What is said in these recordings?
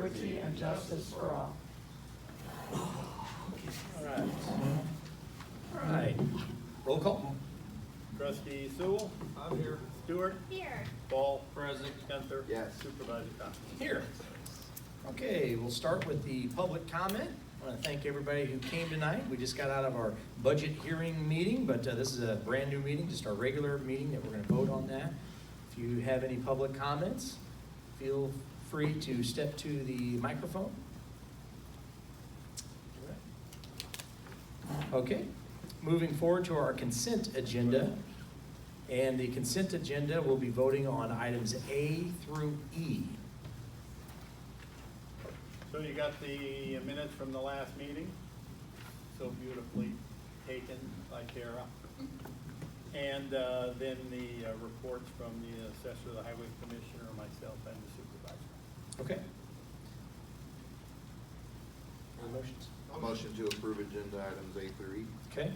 liberty, and justice for all. All right. All right. Roll call. Trustee Sewell. I'm here. Stewart. Here. Ball. Present. Gunther. Yes. Supervisor Cox. Here. Okay, we'll start with the public comment. I want to thank everybody who came tonight. We just got out of our budget hearing meeting, but this is a brand new meeting, just our regular meeting that we're going to vote on that. If you have any public comments, feel free to step to the microphone. Okay, moving forward to our consent agenda. And the consent agenda will be voting on items A through E. So you got the minutes from the last meeting, so beautifully taken by Kara. And then the reports from the assessor, the highway commissioner, myself, and the supervisor. Okay. Any motions? A motion to approve agenda items A through E. Okay,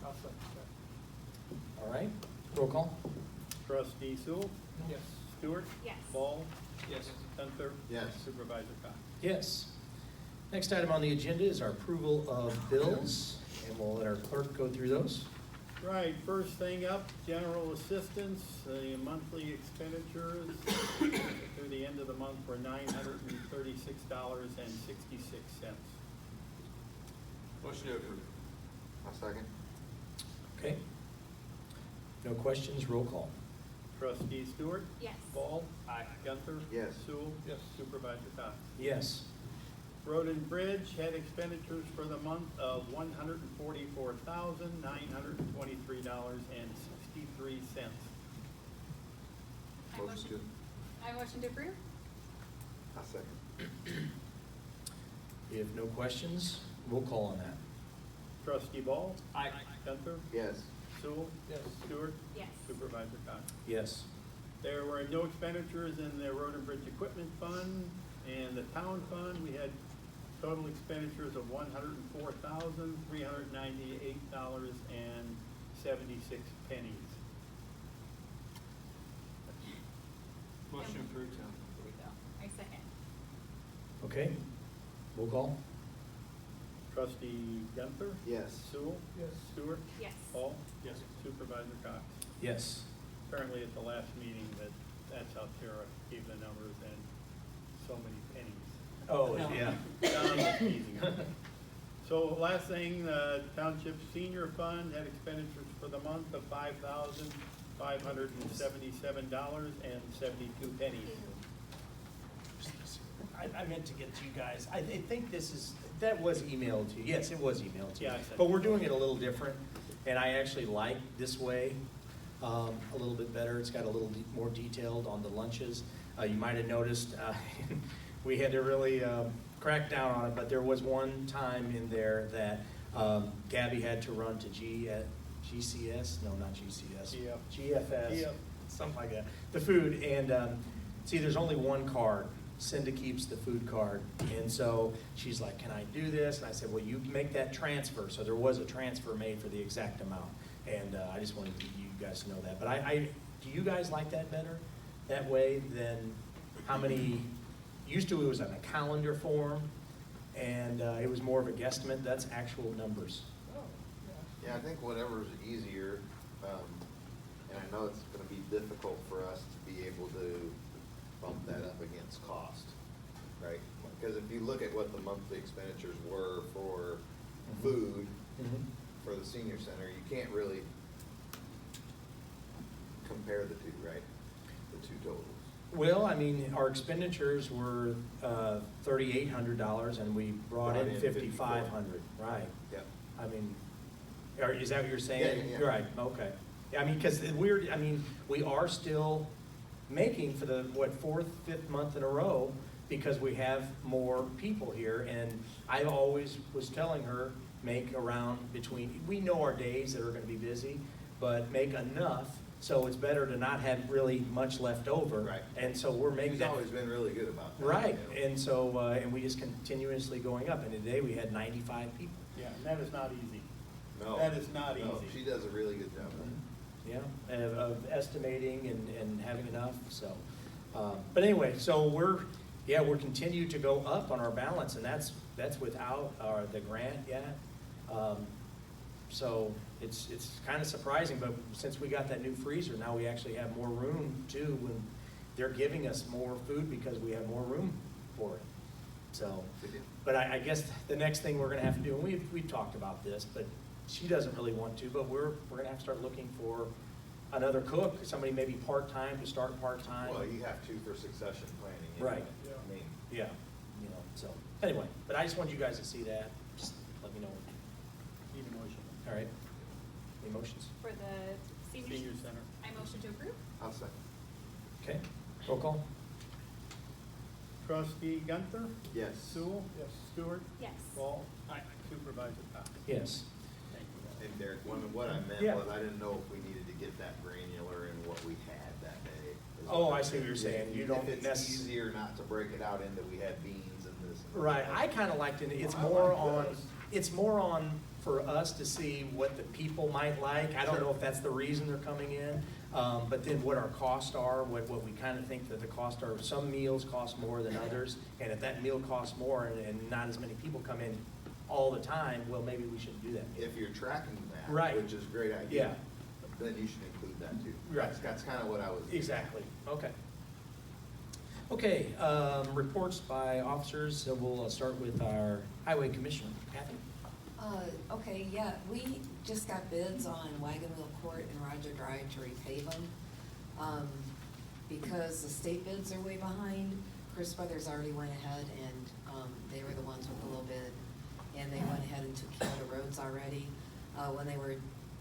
I'll second that. all right, roll call. Trustee Sewell. Yes. Stewart. Yes. Ball. Yes. Gunther. Yes. Supervisor Cox. Yes. Next item on the agenda is our approval of bills, and we'll let our clerk go through those. Right, first thing up, general assistance, the monthly expenditures through the end of the month were $936.66. Motion to approve. A second. Okay. No questions, roll call. Trustee Stewart. Yes. Ball. Aye. Gunther. Yes. Sewell. Yes. Supervisor Cox. Yes. Road and Bridge had expenditures for the month of $144,923.63. Motion to. I motion to approve? A second. If no questions, roll call on that. Trustee Ball. Aye. Gunther. Yes. Sewell. Yes. Stewart. Yes. Supervisor Cox. Yes. There were no expenditures in the Road and Bridge Equipment Fund and the Town Fund. We had total expenditures of $104,398.76. Motion approved. I second. Okay, roll call. Trustee Gunther. Yes. Sewell. Yes. Stewart. Yes. Paul. Yes. Supervisor Cox. Yes. Apparently at the last meeting that's how Tara gave the numbers and so many pennies. Oh, yeah. Don was teasing her. So last thing, the Township Senior Fund had expenditures for the month of $5,577.72. I meant to get to you guys. I think that was emailed to you. Yes, it was emailed to you. Yeah, I sent But it. we're doing it a little different, and I actually like this way a little bit better. It's got a little more detailed on the lunches. You might have noticed we had to really crack down on it, but there was one time in there that Gabby had to run to GCS, no, not GCS, GFS, GF. something like that, the food, and see, there's only one card. Cinda keeps the food card, and so she's like, can I do this? And I said, well, you make that transfer. So there was a transfer made for the exact amount, and I just wanted you guys to know that. But do you guys like that better, that way, than how many, used to it was in a calendar form, and it was more of a guesstimate. That's actual numbers. Yeah, I think whatever's easier, and I know it's gonna be difficult for us to be able to bump that up against cost, right? Because if you look at what the monthly expenditures were for food for the senior center, you can't really compare the two, right? The two totals. Well, I mean, our expenditures were $3,800, and we brought in $5,500, right? Yep. I mean, is that what you're saying? Yeah. You're right, okay. Yeah, I mean, because we are still making for the, fourth, fifth month in a row, because we have more people here, and I always was telling her, make around we know our days that are gonna be busy, but make enough, so it's better to not have really much left over. Right. And so we're making He's that. always been really good about that. Right, you know? and so, and we just continuously going up, and today we had 95 people. Yeah, and that is not easy. No. That is not No, easy. she does a really good job. Yeah, of estimating and having enough, so. But anyway, so yeah, we're continued to go up on our balance, and that's without the grant yet. So it's kind of surprising, but since we got that new freezer, now we actually have more room too, when they're giving us more food because we have more room for it. So, but I guess the next thing we're gonna have to do, and we've talked about this, but she doesn't really want to, but we're gonna have to start looking for another cook, somebody maybe part-time to start part-time. Well, you have to for succession planning. Right. Anyway. I mean, Yeah, you know, so, anyway, but I just wanted you guys to see that, just let me know. Need a motion. All right, any motions? For the Senior Center. I motion to approve. I'll second. Okay, roll call? Trustee Gunther? Yes. Sewell? Yes. Stewart? Yes. Ball? Aye. Supervisor Cox? Yes. Thank you. And Derek, what I meant Yeah. was I didn't know if we needed to get that granular in what we had that day. is Oh, what I see what you're saying. You If don't it's necess- easier not to break it out into we had beans and this. And Right, that. I kinda liked it, it's Well, I more like on, this. it's more on for us to see what the people might like. I don't know if that's the reason they're coming in, but then what our costs are, what we kinda think that the costs are. Some meals cost more than others, and if that meal costs more and not as many people come in all the time, well, maybe we shouldn't do that. If you're tracking that, Right. which is a great idea. Yeah. Then you should include that too. Right. That's kind of what I was. Exactly, okay. Okay, reports by officers, so we'll start with our highway commissioner, Kathy. Okay, yeah, we just got bids on Wagon Wheel Court and Roger Drive to repave them. Because the state bids are way behind, Chris Brothers already went ahead and, they were the ones with the low bid. And they went ahead and took care of the roads already.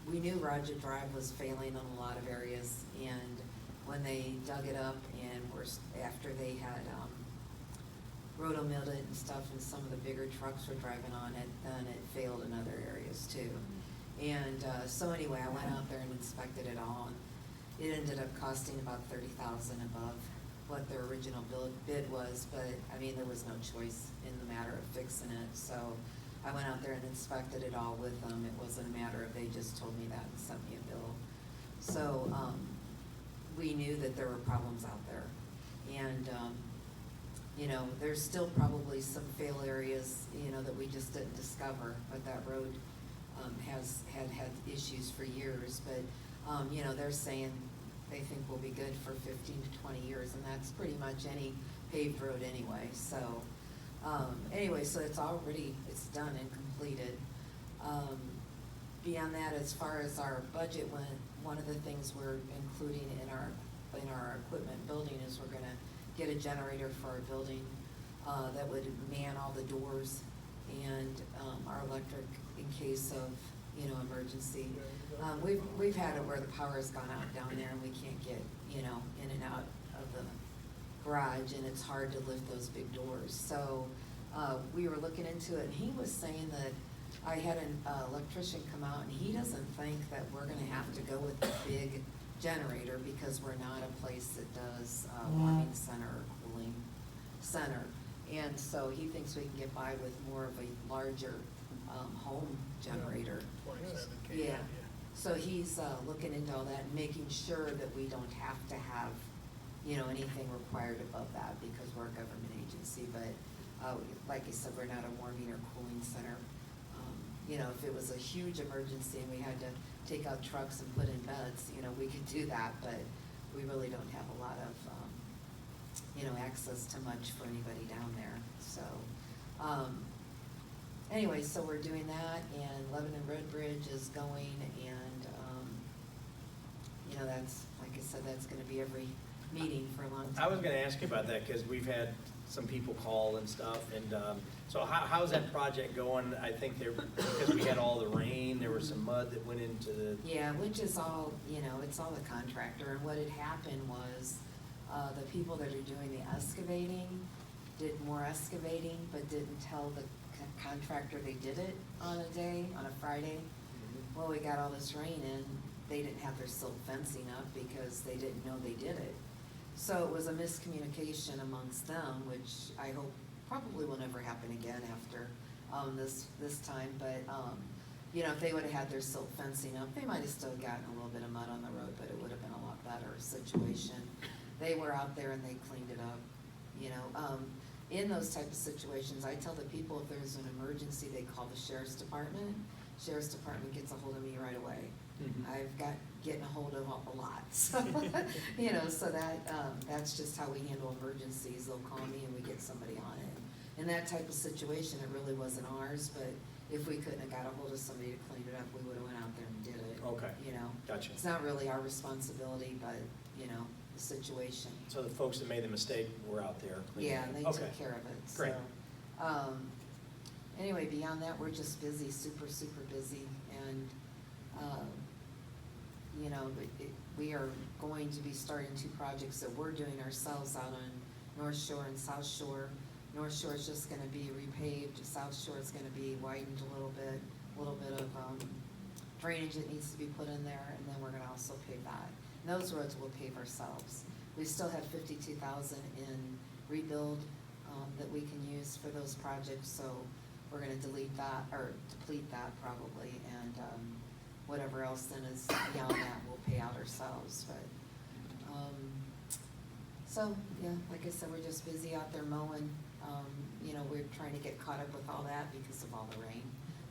We knew Roger Drive was failing on a lot of areas, and when they dug it up and after they had, roto-milled it and stuff, and some of the bigger trucks were driving on it, then it failed in other areas too. And, so anyway, I went out there and inspected it all, and it ended up costing about $30,000 above what their original bid was, but, I mean, there was no choice in the matter of fixing it, so I went out there and inspected it all with them. It wasn't a matter of, they just told me that and sent me a bill. So, we knew that there were problems out there. And, you know, there's still probably some fail areas, you know, that we just didn't discover, but that road, has had issues for years. But, you know, they're saying they think we'll be good for 15 to 20 years, and that's pretty much any paved road anyway. So, anyway, so it's done and completed. Beyond that, as far as our budget went, one of the things we're including in our equipment building is we're gonna get a generator for our building, that would man all the doors and, our electric in case of, you know, emergency. We've had it where the power has gone out down there and we can't get, you know, in and out of the garage, and it's hard to lift those big doors. So, we were looking into it, and he was saying that I had an electrician come out, and he doesn't think that we're gonna have to go with the big generator because we're not a place that does warming center or cooling center. And so he thinks we can get by with more of a larger home generator. 27 kV. Yeah, so he's looking into all that and making sure that we don't have to have, you know, anything required above that because we're a government agency. But like I said, we're not a warming or cooling center. You know, if it was a huge emergency and we had to take out trucks and put in beds, you know, we could do that, but we really don't have a lot of, you know, access to much for anybody down there. So, anyway, so we're doing that, and Lebanon Road Bridge is going, and, you know, that's, like I said, that's gonna be every meeting for a long time. I was gonna ask you about that, cause we've had some people call and stuff, and, so how's that project going? I think because we had all the rain, there was some mud that went into the. Yeah, which is all, you know, it's all the contractor, and what had happened was, the people that are doing the excavating did more excavating, but didn't tell the contractor they did it on a day, on a Friday. Well, we got all this rain and they didn't have their silt fencing up because they didn't know they did it. So it was a miscommunication amongst them, which I hope probably will never happen again after, this time, but, you know, if they would've had their silt fencing up, they might've still gotten a little bit of mud on the road, but it would've been a lot better situation. They were out there and they cleaned it up, you know. In those type of situations, I tell the people if there's an emergency, they call the sheriff's department. Sheriff's department gets a hold of me right away. Mhm. I've got getting a hold of a lot, so, you know, so that's just how we handle emergencies. They'll call me and we get somebody on it. In that type of situation, it really wasn't ours, but if we couldn't have got a hold of somebody to clean it up, we would've went out there and did it. Okay. You know? Gotcha. It's not really our responsibility, but, you know, the situation. So the folks that made the mistake were out there cleaning Yeah, it and they up. took Okay. care of it, so. Great. Anyway, beyond that, we're just busy, super, super busy, and, you know, we are going to be starting 2 projects that we're doing ourselves out on North Shore and South Shore. North Shore is just gonna be repaved, South Shore is gonna be widened a little bit of, drainage that needs to be put in there, and then we're gonna also pave that. And those roads we'll pave ourselves. We still have 52,000 in rebuild, that we can use for those projects, so we're gonna delete that, or deplete that probably, and, whatever else then is beyond that, we'll pay out ourselves, but, so, yeah, like I said, we're just busy out there mowing. You know, we're trying to get caught up with all that because of all the rain,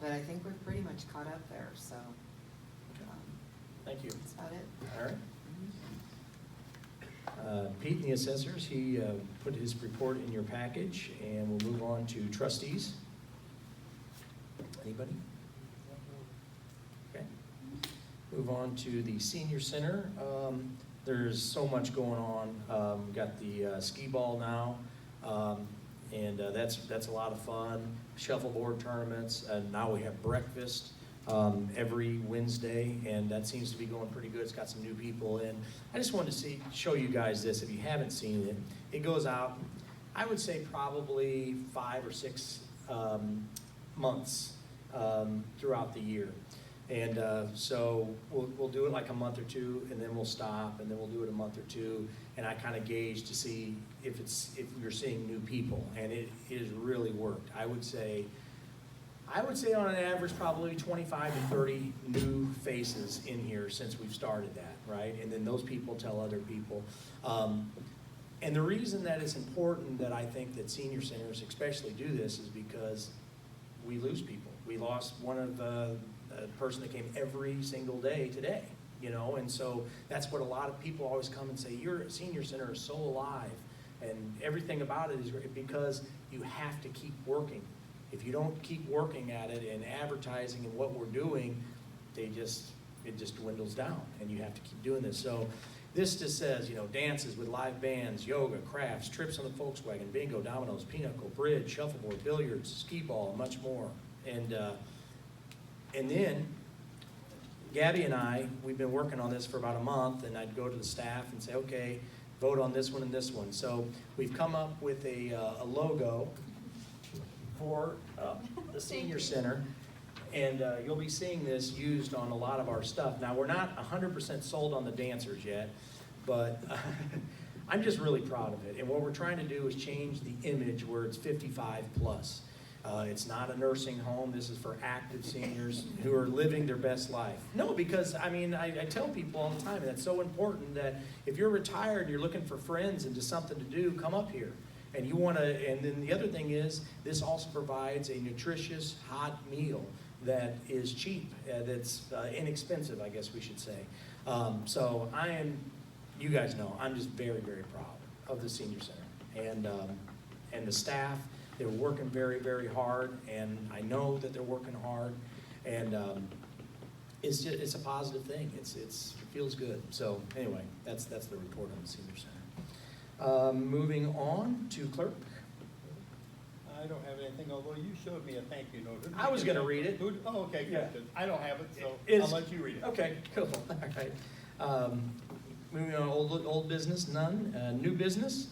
but I think we're pretty much caught up there, so, Thank you. that's about it. All right. Pete and the assessors, he put his report in your package, and we'll move on to trustees. Anybody? Okay. Move on to the senior center. There's so much going on. We've got the skee ball now, and that's a lot of fun. Shuffleboard tournaments, and now we have breakfast every Wednesday, and that seems to be going pretty good. It's got some new people in. I just wanted to show you guys this if you haven't seen it. It goes out, I would say probably 5 or 6 months throughout the year. And so we'll do it like a month or 2, and then we'll stop, and then we'll do it a month or 2, and I kind of gauge to see if you're seeing new people, and it has really worked. I would say on an average, probably 25 to 30 new faces in here since we've started that, right? And then those people tell other people. And the reason that it's important that I think that senior centers especially do this is because we lose people. We lost one of a person that came every single day today, you know? And so that's what a lot of people always come and say, your senior center is so alive, and everything about it is great because you have to keep working. If you don't keep working at it and advertising and what we're doing, it just dwindles down, and you have to keep doing this. So this just says, you know, dances with live bands, yoga, crafts, trips on the Volkswagen, bingo, dominoes, pinochle, bridge, shuffleboard, billiards, skee ball, and much more. And then Gabby and I, we've been working on this for about a month, and I'd go to the staff and say, okay, vote on this one and this one. So we've come up with a logo for the senior center, and you'll be seeing this used on a lot of our stuff. Now, we're not 100% sold on the dancers yet, but I'm just really proud of it. And what we're trying to do is change the image where it's 55 plus. It's not a nursing home. This is for active seniors who are living their best life. No, because, I mean, I tell people all the time, and that's so important, that if you're retired and you're looking for friends and just something to do, come up here. And you want to, and then the other thing is, this also provides a nutritious, hot meal that is cheap, that's inexpensive, I guess we should say. So you guys know, I'm just very, very proud of the senior center. And the staff, they're working very, very hard, and I know that they're working hard, and it's a positive thing. It feels good. So anyway, that's the report on the senior center. Moving on to clerk. I don't have anything, although you showed me a thank you note. I was gonna read it. Oh, okay, Yeah. good. I don't have it, so It's- I'll let you read it. Okay, cool. All right. Moving on, old business, none. New business,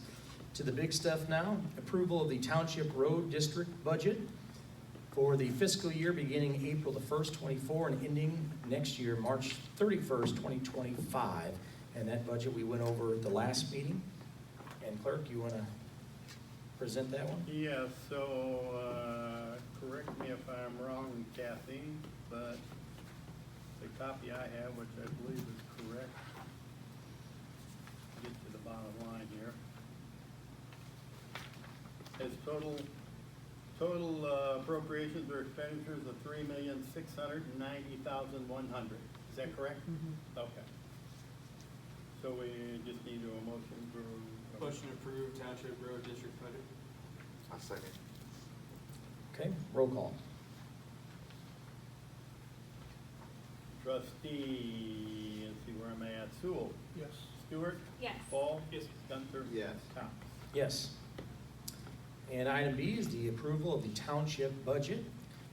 to the big stuff now. Approval of the Township Road District budget for the fiscal year beginning April the 1st, 24, and ending next year, March 31st, 2025. And that budget we went over at the last meeting. And clerk, you want to present that one? Yeah, so, correct me if I'm wrong, Kathy, but the copy I have, which I believe is correct, get to the bottom line here. has total appropriations or expenditures of $3,690,100. Is that correct? Okay. So we just need a motion for. Motion to approve Township Road District budget. I'll second. Okay, roll call. Trustee, let's see, where am I at? Sewell? Yes. Stewart? Yes. Paul? Yes. Gunther? Yes. Cox? Yes. And item B is the approval of the township budget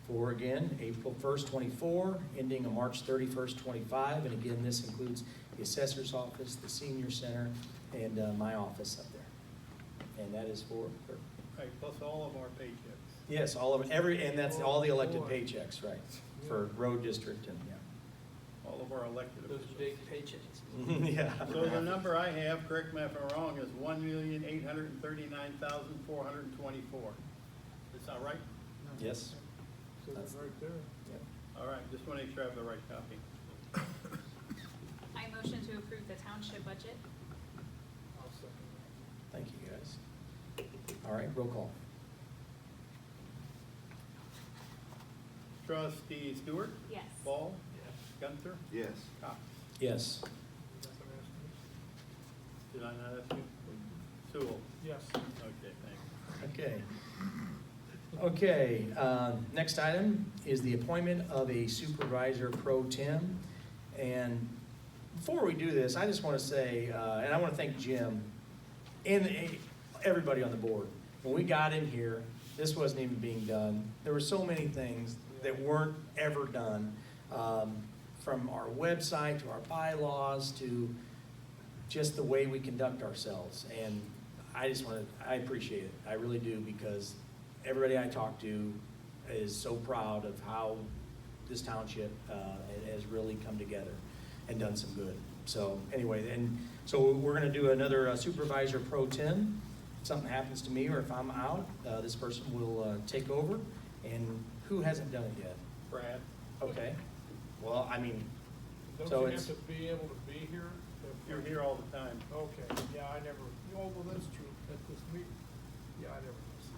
for, again, April 1st, 24, ending on March 31st, 25. And again, this includes the assessor's office, the senior center, and my office up there. And that is for, Right, plus all of our paychecks. yes, all of, and that's all the elected paychecks, right, for road district and, All of our elected Those officials. big paychecks. yeah. So the number I have, correct me if I'm wrong, is 1,839,424. Is that right? Yes. So that's right there. Yep. All right, just want to make sure I have the right copy. I motion to approve the township budget. I'll second Thank you, guys. All right, roll call. Trustee Stewart? Yes. Paul? Gunther? Yes. Cox? Yes. that. Nothing else? Did I not ask you? Sewell? Yes. Okay, thanks. Okay. Okay, next item is the appointment of a supervisor pro tem. And before we do this, I just want to say, and I want to thank Jim and everybody on the board. When we got in here, this wasn't even being done. There were so many things that weren't ever done, from our website to our bylaws to just the way we conduct ourselves. And I appreciate it. I really do, because everybody I talk to is so proud of how this township has really come together and done some good. So anyway, and so we're gonna do another supervisor pro tem. If something happens to me or if I'm out, this person will take over. And who hasn't done it yet? Brad? Okay. Well, I mean, Don't So you it's- have to be able to be here? You're here all the time. Okay, yeah, I never, oh, well, that's true, at this meeting, yeah, I never missed.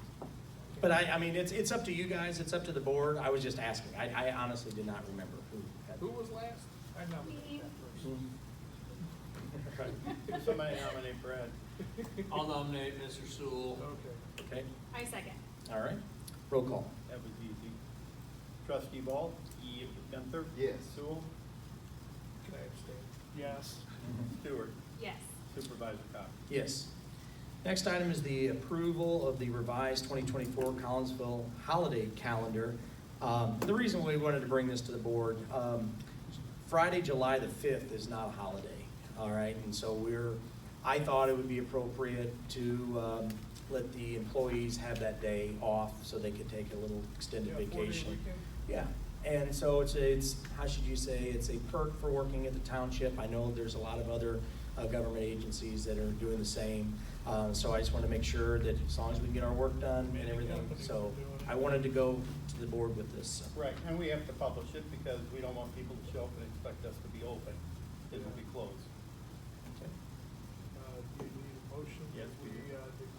but I mean, it's up to you guys, it's up to the board. I was just asking. I honestly did not remember who had. Who was last? I nominated that person. Right. Somebody nominate Brad. I'll nominate Mr. Sewell. Okay. Okay, I second. all right. Roll call. That was easy. Trustee Ball? Gunther? Yes. Sewell? Can I abstain? Yes. Stewart? Yes. Supervisor Cox? Yes. Next item is the approval of the revised 2024 Collinsville holiday calendar. The reason we wanted to bring this to the board, Friday, July the 5th is not a holiday, all right? And so I thought it would be appropriate to let the employees have that day off so they could take a little extended Yeah, 4-day vacation. weekend? Yeah, and so it's, how should you say, it's a perk for working at the township. I know there's a lot of other government agencies that are doing the same. So I just want to make sure that as long as we can get our work done and Many everything. companies So are doing it. I wanted to go to the board with this. Right, and we have to publish it because we don't want people to show up and expect us to be open. It will be closed. Okay. Do you need a motion? Yes, that we do.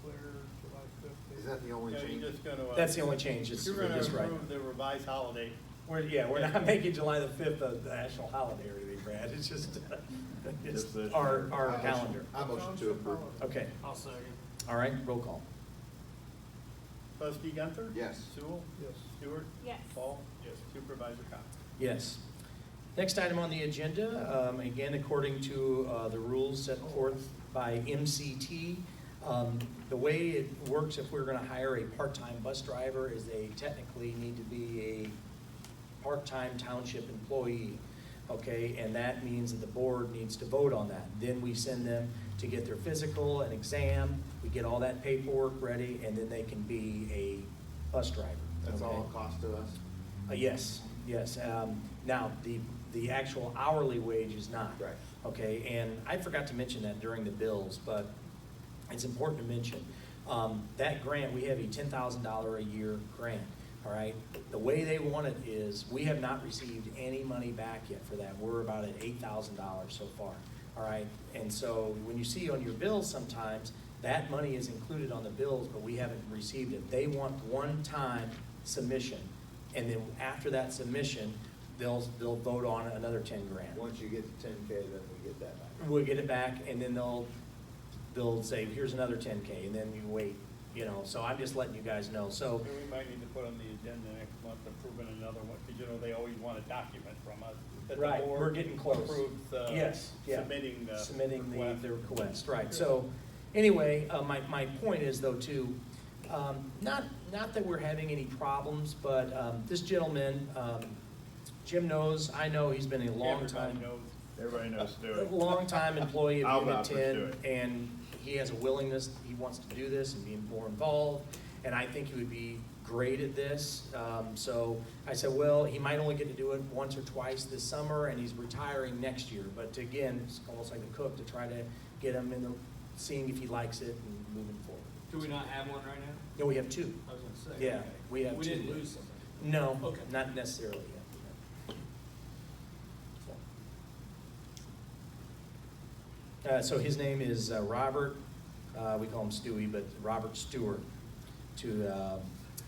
Declare July 5th? Is that the only Yeah, change? you're just gonna. That's the only change, is You're we're gonna just right. approve the revised holiday. We're not making July the 5th a national holiday or anything, Brad. It's just, it's our calendar. I motion to approve. Okay, I'll second. all right, roll call. Trustee Gunther? Yes. Sewell? Yes. Stewart? Yes. Paul? Yes. Supervisor Cox? Yes. Next item on the agenda, again, according to the rules set forth by MCT, the way it works if we're gonna hire a part-time bus driver is they technically need to be a part-time township employee, okay? And that means that the board needs to vote on that. Then we send them to get their physical and exam, we get all that paperwork ready, and then they can be a bus driver. That's okay? all it costs to us? Yes, yes. Now, the actual hourly wage is not. Right. Okay, and I forgot to mention that during the bills, but it's important to mention. That grant, we have a $10,000 a year grant, all right? The way they want it is, we have not received any money back yet for that. We're about at $8,000 so far, all right? And so when you see on your bills sometimes, That money is included on the bills, but we haven't received it. They want one-time submission, and then after that submission, they'll vote on another 10 grand. Once you get to 10K, then we get that back. We'll get it back, and then they'll say, here's another 10K, and then you wait, you know, so I'm just letting you guys know, so. And we might need to put on the agenda next month, approving another one, because you know, they always want a document from us. That the Right, board we're getting close. Approves, Yes, yeah. submitting the. Submitting request. the request, right. So, anyway, my point is though too, not that we're having any problems, but this gentleman, Jim knows, I know he's been a long time. Everybody knows A long-time employee I'll of Unit vouch for 10, Stuart. and he has a willingness, he wants to do this and be more involved, and I think he would be great at this. So I said, well, he might only get to do it once or twice this summer, and he's retiring next year. But again, it's almost like a cook to try to get him in the, seeing if he likes it and moving forward. Do we not have one right now? No, we have two. I was gonna say. Yeah, okay. we have We two. didn't lose somebody. No, Okay. not necessarily yet. So his name is Robert, we call him Stewie, but Robert Stewart, to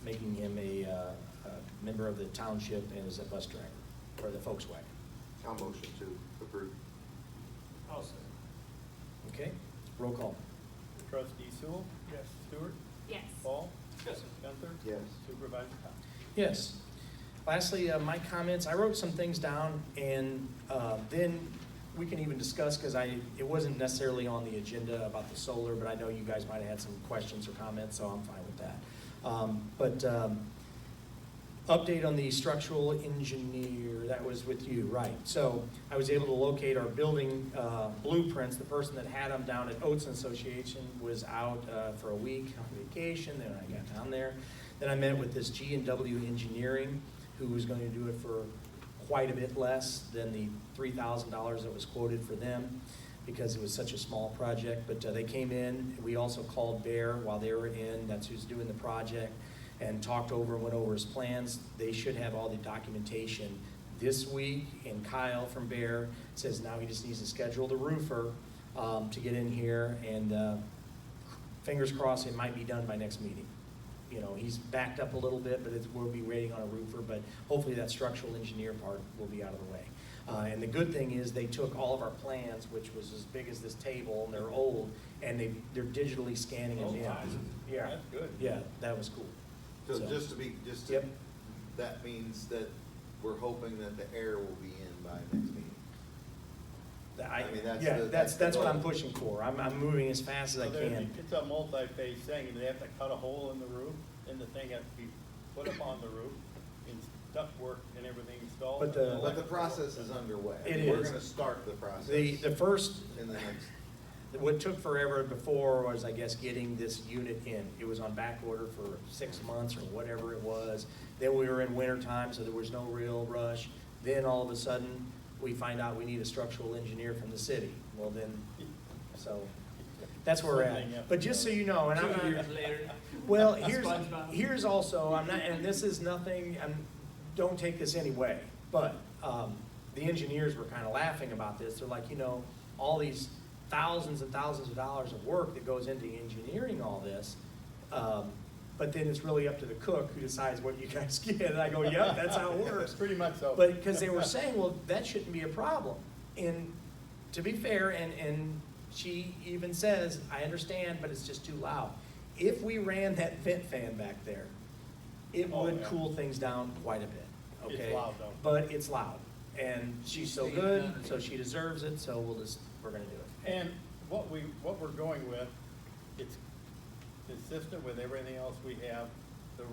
making him a member of the township and as a bus driver for the Volkswagen. I'll motion to approve. I'll say. Okay, roll call. Trustee Sewell? Yes. Stewart? Yes. Paul? Yes. Gunther? Yes. Supervisor Cox? Yes. Lastly, my comments, I wrote some things down, and then we can even discuss, because it wasn't necessarily on the agenda about the solar, but I know you guys might have had some questions or comments, so I'm fine with that. Update on the structural engineer, that was with you, right. So I was able to locate our building blueprints. The person that had them down at Oates Association was out for a week on vacation. Then I got down there. Then I met with this G&W Engineering, who was going to do it for quite a bit less than the $3,000 that was quoted for them, because it was such a small project. But they came in. We also called Bear while they were in. That's who's doing the project. And talked over and went over his plans. They should have all the documentation this week. And Kyle from Bear says now he just needs to schedule the roofer to get in here. And fingers crossed, it might be done by next meeting. You know, he's backed up a little bit, but we'll be waiting on a roofer. But hopefully that structural engineer part will be out of the way. And the good thing is they took all of our plans, which was as big as this table, and they're old, and they're digitally scanning them in. Yeah, That's good. yeah, that was cool. So So- Yep. that means that we're hoping that the air will be in by next meeting. I mean, that's Yeah, the- that's that's the what I'm goal. pushing for. I'm moving as fast as I So there's- can. It's a multi-phase thing, and they have to cut a hole in the roof, and the thing has to be put up on the roof, and ductwork and everything installed. But the- But the process is underway. It We're is. gonna start the process. The first, In the next, what took forever before was, I guess, getting this unit in. It was on back order for 6 months or whatever it was. Then we were in winter time, so there was no real rush. Then all of a sudden, we find out we need a structural engineer from the city. Well then, so that's where we're at. But just so you know, and I'm 2 years not, later. well, SpongeBob. here's also, I'm not, and this is nothing, don't take this any way, but the engineers were kind of laughing about this. They're like, you know, all these thousands and thousands of dollars of work that goes into engineering all this, but then it's really up to the cook who decides what you guys get. And I go, yep, that's how it works. Pretty much so. But because they were saying, well, that shouldn't be a problem. And to be fair, and she even says, I understand, but it's just too loud. If we ran that vent fan back there, it Oh, would yeah. cool things down quite a bit, It's okay? loud, though. But it's loud. And she's so Stand good, underneath. so she deserves it, so we're gonna do it. And what we're going with, it's consistent with everything else we have. The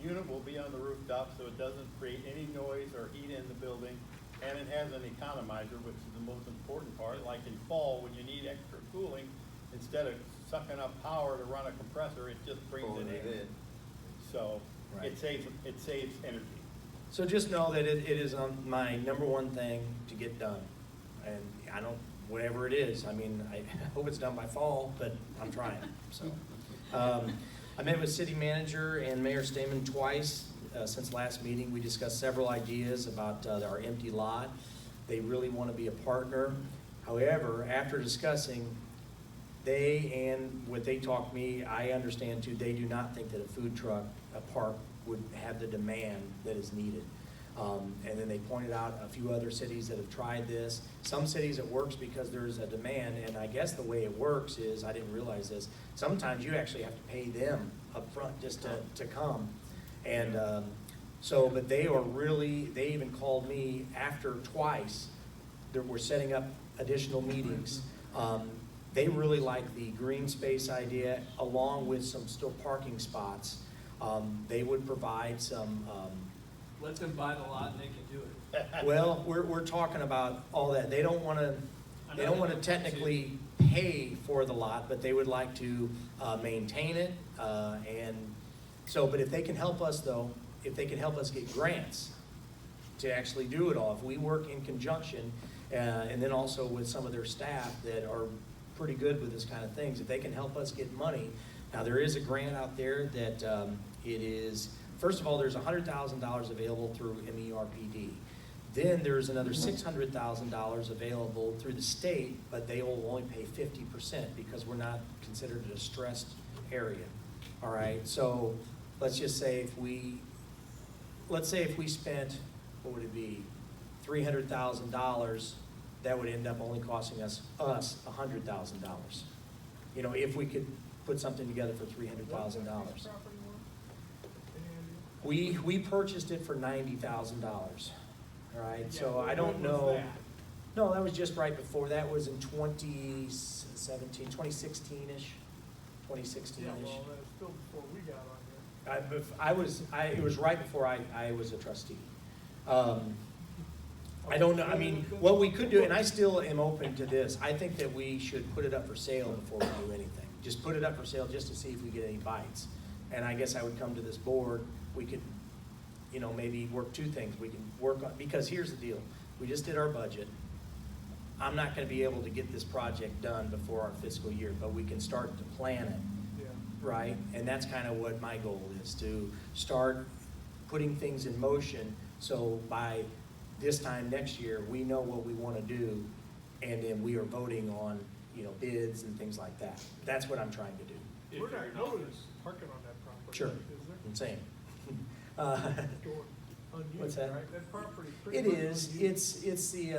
unit will be on the rooftop, so it doesn't create any noise or heat in the building. And it has an economizer, which is the most important part. Like in fall, when you need extra cooling, instead of sucking up power to run a compressor, it just brings pulling it it in. in. So Right. it saves energy. So just know that it is my number one thing to get done. And I don't, whatever it is, I mean, I hope it's done by fall, but I'm trying, so. I met with city manager and Mayor Stamen twice since last meeting. We discussed several ideas about our empty lot. They really want to be a partner. However, after discussing, they, and what they talked to me, I understand too, they do not think that a food truck, a park, would have the demand that is needed. And then they pointed out a few other cities that have tried this. Some cities it works because there's a demand, and I guess the way it works is, I didn't realize this, sometimes you actually have to pay them up front just to come. And so, but they are really, they even called me after twice, that we're setting up additional meetings. They really like the green space idea, along with some still parking spots. They would provide some, Let them buy the lot and they can do it. well, we're talking about all that. They don't wanna, they don't wanna technically pay for the lot, but they would like to, maintain it, and so, but if they can help us though, if they can help us get grants to actually do it all, if we work in conjunction, and then also with some of their staff that are pretty good with this kind of things, if they can help us get money. Now, there is a grant out there that, it is, first of all, there's $100,000 available through MERPD. Then there's another $600,000 available through the state, but they will only pay 50% because we're not considered a stressed area. All right, so let's just say if we spent, what would it be, $300,000, that would end up only costing us $100,000. You know, if we could put something together for $300,000. We purchased it for $90,000, all right? So I don't know. No, that was just right before. That was in 2017, 2016-ish, 2016-ish. Yeah, well, that's still before we got on here. It was right before I was a trustee. I don't know, I mean, what we could do, and I still am open to this, I think that we should put it up for sale before we do anything. Just put it up for sale just to see if we get any bites. And I guess I would come to this board, we could, you know, maybe work two things. We can work on, because here's the deal, we just did our budget. I'm not gonna be able to get this project done before our fiscal year, but we can start to plan it. Yeah. Right? And that's kind of what my goal is, to start putting things in motion, so by this time next year, we know what we want to do, and then we are voting on, you know, bids and things like that. That's what I'm trying to do. If We're you're not in noticing office. parking on that property. Sure. Is there? I'm saying. Door unused, What's that? right? That property pretty It much is, unused. it's the,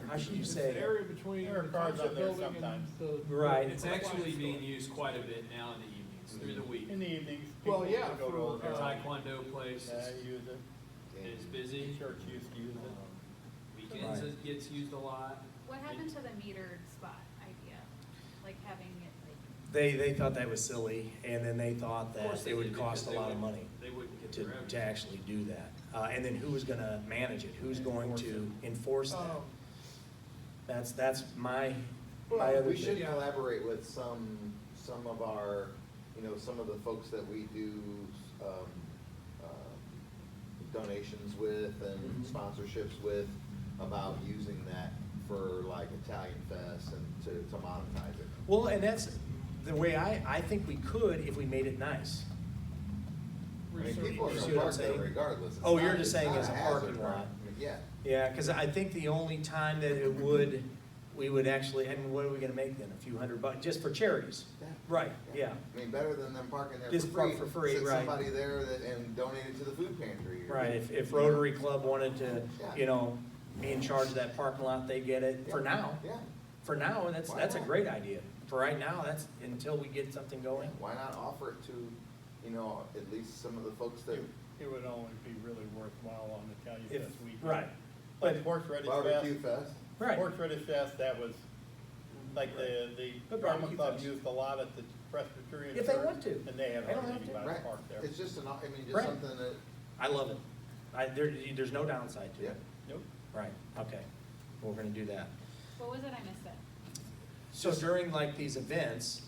how should you It's say? the area between There are the cars township on there building and sometimes. the. Right. It's actually being used quite a bit now in the evenings, through the week. In the evenings, Well, people yeah, go to for, over The there. Taekwondo place Use it. is busy. Church used to use it. Weekends Right. it gets used a lot. What happened to the metered spot idea? Like having it like, They thought that was silly, and then they thought Of that course it they would did, cost a because they lot of wouldn't- money They wouldn't get the revenue. to actually do that. And then who was gonna manage it? Who's going to enforce that? That's my Well, other we should thing. collaborate with some of our, you know, some of the folks that we do, donations with and Mhm. sponsorships with, about using that for like Italian Fest and to monetize it. Well, and that's the way I think we could if we made it nice. I mean, Research. people are You see gonna what I'm park there saying? regardless. It's Oh, you're not- just it's saying not as a hazard, parking lot. right? I mean, yeah. Yeah, because I think the only time that we would actually, I mean, what are we gonna make then? A few $100, just for charities? Yeah. Right, yeah. I mean, better than them parking there Just for free. park for free, Sit right. somebody there and donate it to the food pantry. or- Right, if Rotary Club wanted to, Yeah. you know, be in charge of that parking lot, they get it. For Yeah. now, Yeah. for now, Why that's a not? great idea. For right now, that's until we get something going. Why not offer it to, you know, at least some of the folks that, It would only be really worthwhile on Italian If, Fest weekend. right, Like but, Horseradish Barbecue Fest. Fest. right. Horseradish Fest, that was, like the But drama barbecue club fest. used a lot at the Presbyterian If they church, want to. And they have They don't hardly have to. anybody Right. parked there. It's just just Right. something that, I love it. There's no downside to yeah. it. Nope. Right, okay. We're gonna do that. what was it? I missed it. So during like these events,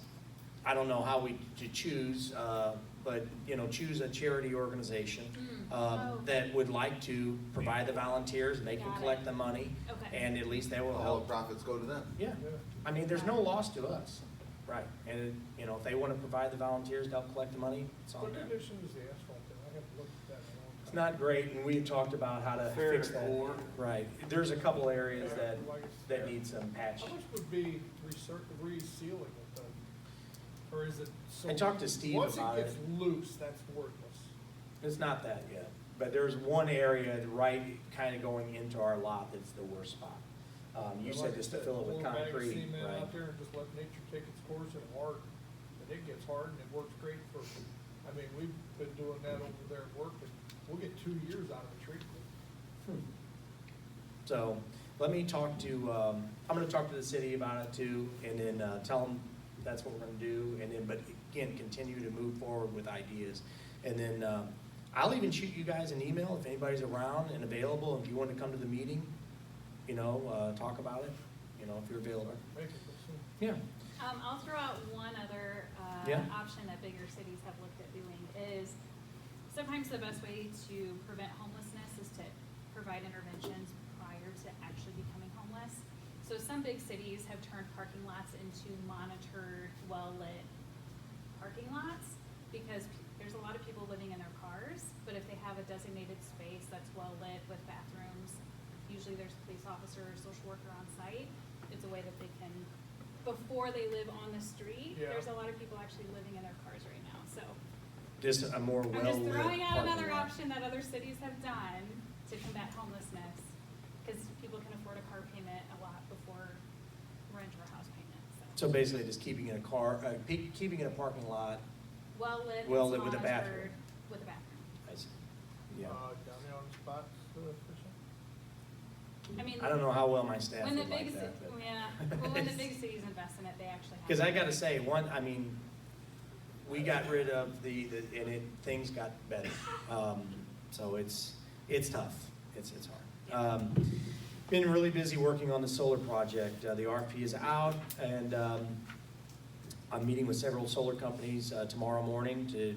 I don't know how we to choose, but, you know, choose a charity organization Oh. that would like to provide the volunteers, and they can Got it. collect the money. Okay. And at least that will All the help. profits go to them. Yeah, I mean, there's no loss to us. Right, and, you know, if they wanna provide the volunteers to help collect the money, it's on What them. condition is the asphalt in? I haven't looked at that in a long time. It's not great, and we talked about how to Fair fix to that. poor. Right, there's a couple areas that Like it's- need some patch. How much would be resealing it though? Or is it so? I talked to Steve Once about it it. gets loose, that's worthless. It's not that yet, but there's one area right kind of going into our lot that's the worst spot. You Like said I just to said, fill it pour with a bag of concrete, cement right? out there and just let nature take its course and hard, and it gets hard and it works great for, I mean, we've been doing that over there at work and we'll get 2 years out of a tree. So, let me talk to, I'm gonna talk to the city about it too, and then, tell them that's what we're gonna do, and then, but again, continue to move forward with ideas. And then, I'll even shoot you guys an email if anybody's around and available, if you want to come to the meeting, you know, talk about it, you know, if you're available. Make it look soon. Yeah, I'll throw out one other, Yeah. option that bigger cities have looked at doing is sometimes the best way to prevent homelessness is to provide interventions prior to actually becoming homeless. So some big cities have turned parking lots into monitored, well-lit parking lots because there's a lot of people living in their cars, but if they have a designated space that's well-lit with bathrooms, usually there's a police officer or social worker on site, it's a way that they can, before they live on the street, Yeah. there's a lot of people actually living in their cars right now, so. just a more I'm well-lit just throwing out parking another lot. option that other cities have done to combat homelessness, because people can afford a car payment a lot before rent or house payment, So basically, just keeping it a car, keeping it a parking lot, Well-lit, Well-lit it's with a bathroom. monitored, with a bathroom. I see. Yeah. Down there on the spots, for some. I mean. I don't know how well my staff When the would like big, that, but. yeah, well, when the big cities invest in it, they actually have. Because I gotta say, I mean, we got rid of things got better. So it's tough, it's hard. Been really busy working on the solar project. The RFP is out, and I'm meeting with several solar companies tomorrow morning to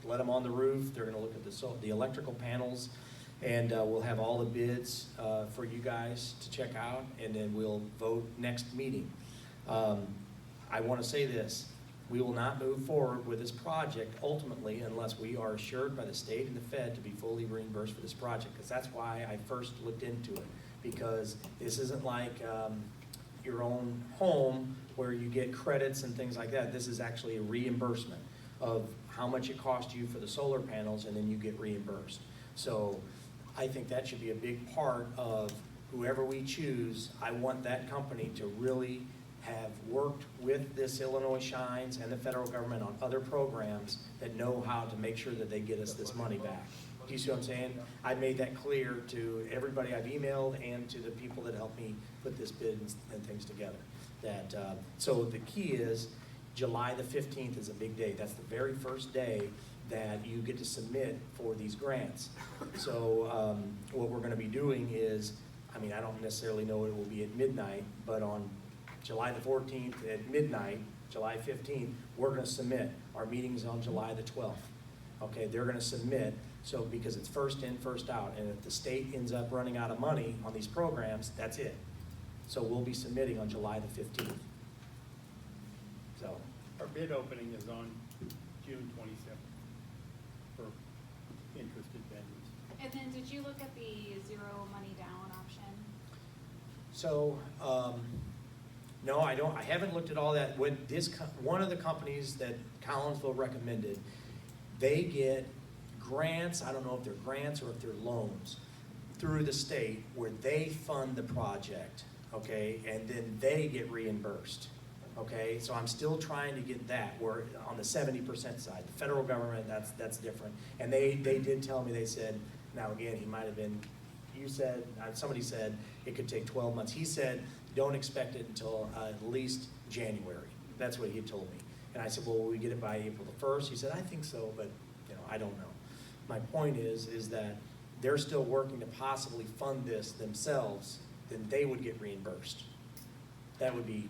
let them on the roof. They're gonna look at the electrical panels, and we'll have all the bids for you guys to check out, and then we'll vote next meeting. I want to say this, we will not move forward with this project ultimately unless we are assured by the state and the Fed to be fully reimbursed for this project, because that's why I first looked into it. Because this isn't like your own home where you get credits and things like that. This is actually a reimbursement of how much it cost you for the solar panels, and then you get reimbursed. So I think that should be a big part of whoever we choose. I want that company to really have worked with this Illinois Shines and the federal government on other programs that know how to make sure that they get us this money back. Do you see what I'm saying? I made that clear to everybody I've emailed and to the people that helped me put this bid and things together. That so the key is July the 15th is a big day. That's the very first day that you get to submit for these grants. So what we're going to be doing is, I mean, I don't necessarily know it will be at midnight, but on July the 14th at midnight, July 15th, we're going to submit. Our meeting's on July the 12th. Okay, they're going to submit. So because it's first in, first out, and if the state ends up running out of money on these programs, that's it. So we'll be submitting on July the 15th. So, Our bid opening is on June 27th for interested vendors. And then, did you look at the zero money down option? so no, I don't. I haven't looked at all that. What one of the companies that Collinsville recommended, they get grants. I don't know if they're grants or if they're loans through the state where they fund the project, okay, and then they get reimbursed. Okay, so I'm still trying to get that. We're on the 70% side. The federal government, that's different. And they did tell me, they said, now again, he might have been, you said, somebody said it could take 12 months. He said, don't expect it until at least January. That's what he had told me. And I said, well, will we get it by April the 1st? He said, I think so, but you know, I don't know. My point is that they're still working to possibly fund this themselves, then they would get reimbursed. That would take.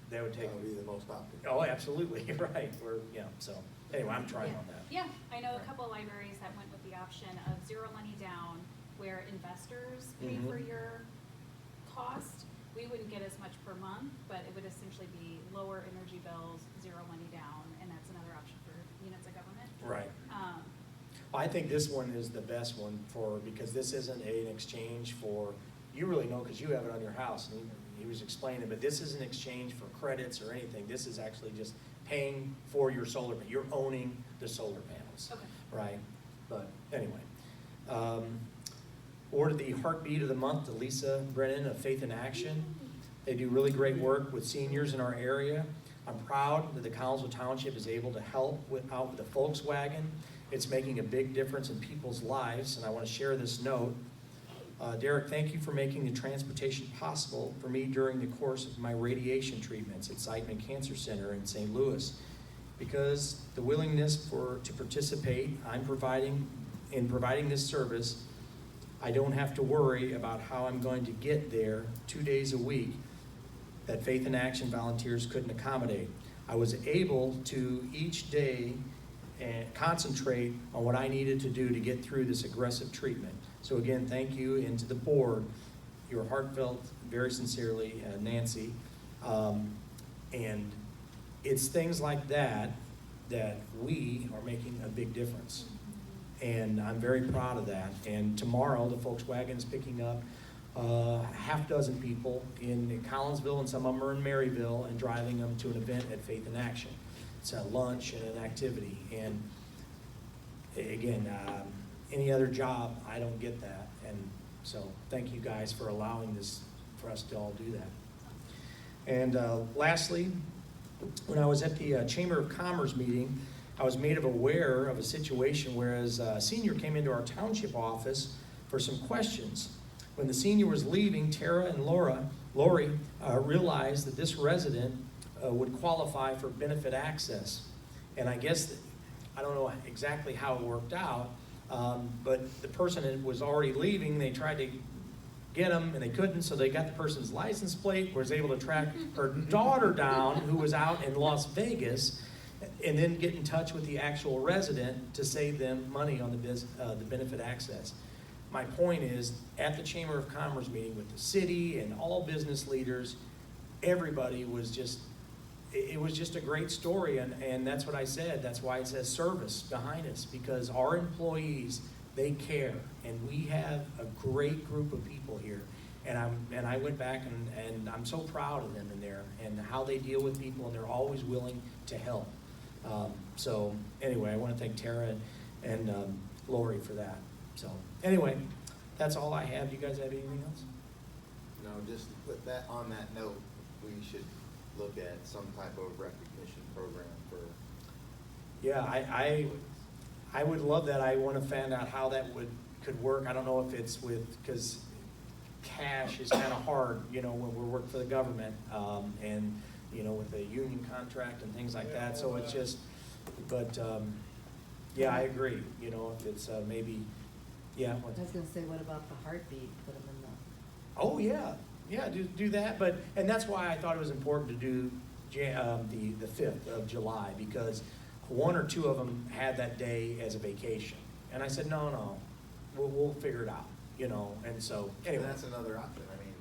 That would be the most popular. Oh, absolutely, you're right. So anyway, I'm trying on that. Yeah, I know a couple of libraries that went with the option of zero money down, where investors pay for your cost. We wouldn't get as much per month, but it would essentially be lower energy bills, zero money down, and that's another option for units of government. Right. I think this one is the best one because this isn't an exchange for, you really know because you have it on your house, and he was explaining, but this isn't exchange for credits or anything. This is actually just paying for your solar, you're owning the solar panels. Okay. Right? But anyway. Awarded the Heartbeat of the Month to Lisa Brennan of Faith in Action. They do really great work with seniors in our area. I'm proud that the Collinsville Township is able to help out with the Volkswagen. It's making a big difference in people's lives, and I want to share this note. Derek, thank you for making the transportation possible for me during the course of my radiation treatments at Seidman Cancer Center in St. Louis. Because the willingness to participate I'm providing this service, I don't have to worry about how I'm going to get there 2 days a week that Faith in Action volunteers couldn't accommodate. I was able to each day and concentrate on what I needed to do to get through this aggressive treatment. So again, thank you, and to the board, your heartfelt, very sincerely, Nancy. And it's things like that that we are making a big difference. And I'm very proud of that. And tomorrow, the Volkswagen is picking up a half dozen people in Collinsville, and some of them are in Maryville, and driving them to an event at Faith in Action. It's a lunch and an activity. And again, any other job, I don't get that. And so thank you guys for allowing this, for us to all do that. And lastly, when I was at the Chamber of Commerce meeting, I was made aware of a situation where a senior came into our township office for some questions. When the senior was leaving, Tara and Lori realized that this resident would qualify for benefit access. And I guess, I don't know exactly how it worked out, but the person that was already leaving, they tried to get him and they couldn't, so they got the person's license plate, was able to track her daughter down who was out in Las Vegas, and then get in touch with the actual resident to save them money on the benefit access. My point is, at the Chamber of Commerce meeting with the city and all business leaders, everybody was just, it was just a great story, and that's what I said. That's why it says service behind us, because our employees, they care, and we have a great group of people here. And I went back and I'm so proud of them in there and how they deal with people, and they're always willing to help. So anyway, I want to thank Tara and Lori for that. So anyway, that's all I have. Do you guys have anything else? No, just with that, on that note, we should look at some type of recognition program for. Yeah, I would love that. I want to find out how that could work. I don't know if it's because cash is kind of hard, when we're working for the government, and with the union contract and things like that. So it's just, but yeah, I agree. If it's maybe, yeah. I was gonna say, what about the heartbeat? Put them in the. Oh yeah, do that. And that's why I thought it was important to do the 5th of July, because one or two of them had that day as a vacation, and I said no, we'll figure it out, And so anyway, And that's another option. I mean,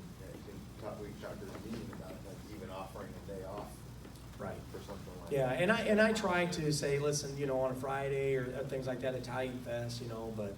we can talk to the meeting about like even offering a day off. right. For something like Yeah, that. and I tried to say, listen, on a Friday or things like that, Italian Fest, but